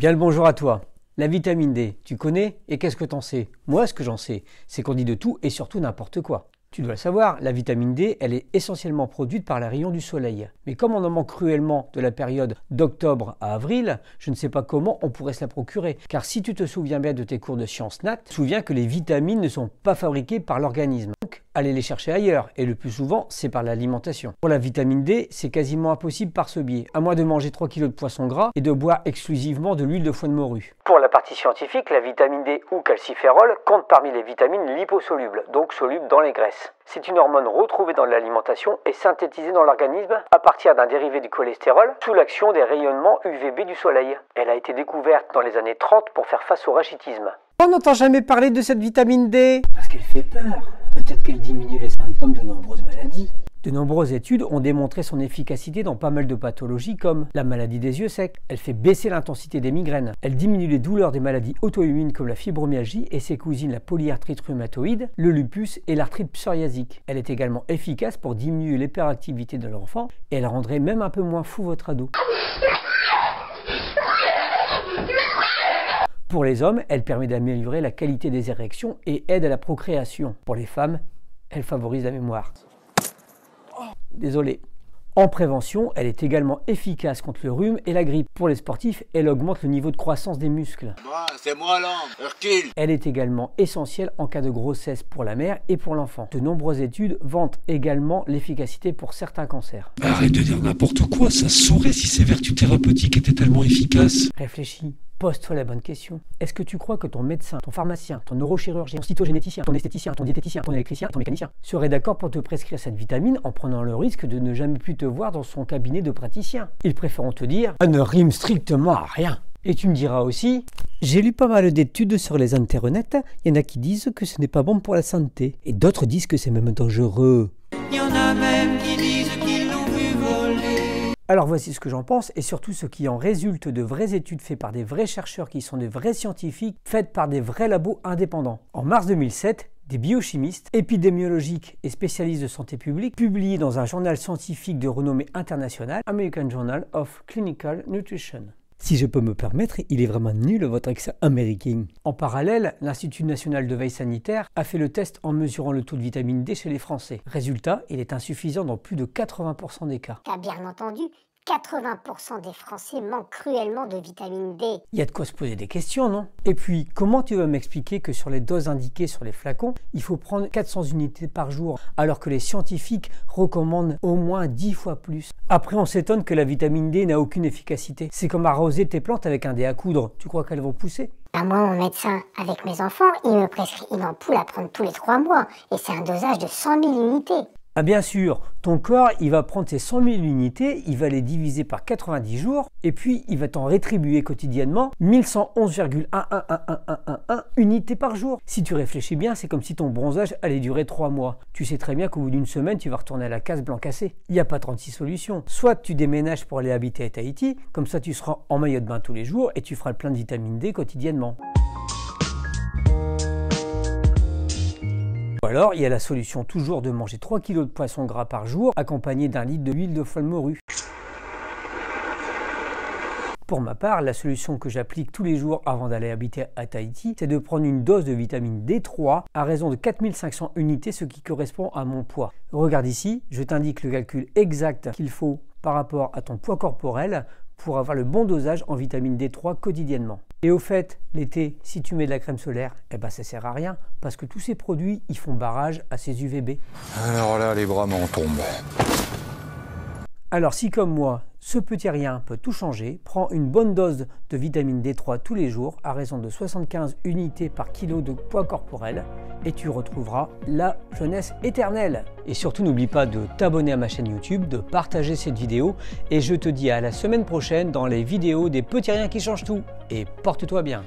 Bien le bonjour à toi. La vitamine D, tu connais et qu'est-ce que t'en sais? Moi, ce que j'en sais, c'est qu'on dit de tout et surtout n'importe quoi. Tu dois le savoir, la vitamine D, elle est essentiellement produite par les rayons du soleil. Mais comme on en manque cruellement de la période d'octobre à avril, je ne sais pas comment on pourrait se la procurer. Car si tu te souviens bien de tes cours de sciences nat, tu te souviens que les vitamines ne sont pas fabriquées par l'organisme. Donc, allez les chercher ailleurs, et le plus souvent, c'est par l'alimentation. Pour la vitamine D, c'est quasiment impossible par ce biais, à moins de manger 3 kg de poisson gras et de boire exclusivement de l'huile de foie de morue. Pour la partie scientifique, la vitamine D ou calciférol compte parmi les vitamines liposolubles, donc solubles dans les graisses. C'est une hormone retrouvée dans l'alimentation et synthétisée dans l'organisme à partir d'un dérivé du cholestérol sous l'action des rayonnements UVB du soleil. Elle a été découverte dans les années 30 pour faire face au rachitisme. On n'entend jamais parler de cette vitamine D parce qu'elle fait peur. Peut-être qu'elle diminue les symptômes de nombreuses maladies. De nombreuses études ont démontré son efficacité dans pas mal de pathologies comme la maladie des yeux secs. Elle fait baisser l'intensité des migraines. Elle diminue les douleurs des maladies auto-immunes comme la fibromyalgie et ses cousines la polyarthrite rhumatoïde, le lupus et l'arthrite psoriasique. Elle est également efficace pour diminuer l'hyperactivité de l'enfant et elle rendrait même un peu moins fou votre ado. Pour les hommes, elle permet d'améliorer la qualité des érections et aide à la procréation. Pour les femmes, elle favorise la mémoire. Désolé. En prévention, elle est également efficace contre le rhume et la grippe. Pour les sportifs, elle augmente le niveau de croissance des muscles. C'est moi là, Hercule. Elle est également essentielle en cas de grossesse pour la mère et pour l'enfant. De nombreuses études vantent également l'efficacité pour certains cancers. Arrête de dire n'importe quoi, ça se saurait si ces vertus thérapeutiques étaient tellement efficaces. Réfléchis. Pose-toi la bonne question. Est-ce que tu crois que ton médecin, ton pharmacien, ton neurochirurgien, ton cytogénéticien, ton esthéticien, ton diététicien, ton électricien, ton mécanicien serait d'accord pour te prescrire cette vitamine en prenant le risque de ne jamais plus te voir dans son cabinet de praticien? Ils préféreront te dire « ça ne rime strictement à rien ». Et tu me diras aussi « j'ai lu pas mal d'études sur les internets, il y en a qui disent que ce n'est pas bon pour la santé, et d'autres disent que c'est même dangereux. » Il y en a même qui disent qu'ils l'ont vu voler. Alors voici ce que j'en pense et surtout ce qui en résulte de vraies études faites par des vrais chercheurs qui sont des vrais scientifiques, faites par des vrais labos indépendants. En mars 2007, des biochimistes, épidémiologiques et spécialistes de santé publique publiés dans un journal scientifique de renommée internationale, American Journal of Clinical Nutrition. Si je peux me permettre, il est vraiment nul votre accent américain. En parallèle, l'Institut national de veille sanitaire a fait le test en mesurant le taux de vitamine D chez les Français. Résultat, il est insuffisant dans plus de 80% des cas. T'as bien entendu, 80% des Français manquent cruellement de vitamine D. Il y a de quoi se poser des questions, non? Et puis, comment tu vas m'expliquer que sur les doses indiquées sur les flacons, il faut prendre 400 unités par jour, alors que les scientifiques recommandent au moins 10 fois plus? Après, on s'étonne que la vitamine D n'a aucune efficacité. C'est comme arroser tes plantes avec un dé à coudre. Tu crois qu'elles vont pousser? Moi, mon médecin, avec mes enfants, il me prescrit une ampoule à prendre tous les 3 mois. Et c'est un dosage de 100 000 unités. Ah bien sûr, ton corps, il va prendre ces 100 000 unités, il va les diviser par 90 jours, et puis il va t'en rétribuer quotidiennement 1111,111111 unités par jour. Si tu réfléchis bien, c'est comme si ton bronzage allait durer 3 mois. Tu sais très bien qu'au bout d'une semaine, tu vas retourner à la case blanc cassé. Il n'y a pas 36 solutions. Soit tu déménages pour aller habiter à Tahiti, comme ça tu seras en maillot de bain tous les jours, et tu feras le plein de vitamine D quotidiennement. Ou alors, il y a la solution toujours de manger 3 kg de poisson gras par jour, accompagné d'un litre de huile de foie de morue. Pour ma part, la solution que j'applique tous les jours avant d'aller habiter à Tahiti, c'est de prendre une dose de vitamine D3 à raison de 4500 unités, ce qui correspond à mon poids. Regarde ici, je t'indique le calcul exact qu'il faut par rapport à ton poids corporel pour avoir le bon dosage en vitamine D3 quotidiennement. Et au fait, l'été, si tu mets de la crème solaire, eh ben ça sert à rien parce que tous ces produits, ils font barrage à ces UVB. Alors là, les bras m'en tombent. Alors si comme moi, ce petit rien peut tout changer, prends une bonne dose de vitamine D3 tous les jours à raison de 75 unités par kilo de poids corporel et tu retrouveras la jeunesse éternelle. Et surtout n'oublie pas de t'abonner à ma chaîne YouTube, de partager cette vidéo et je te dis à la semaine prochaine dans les vidéos des petits riens qui changent tout. Et porte-toi bien.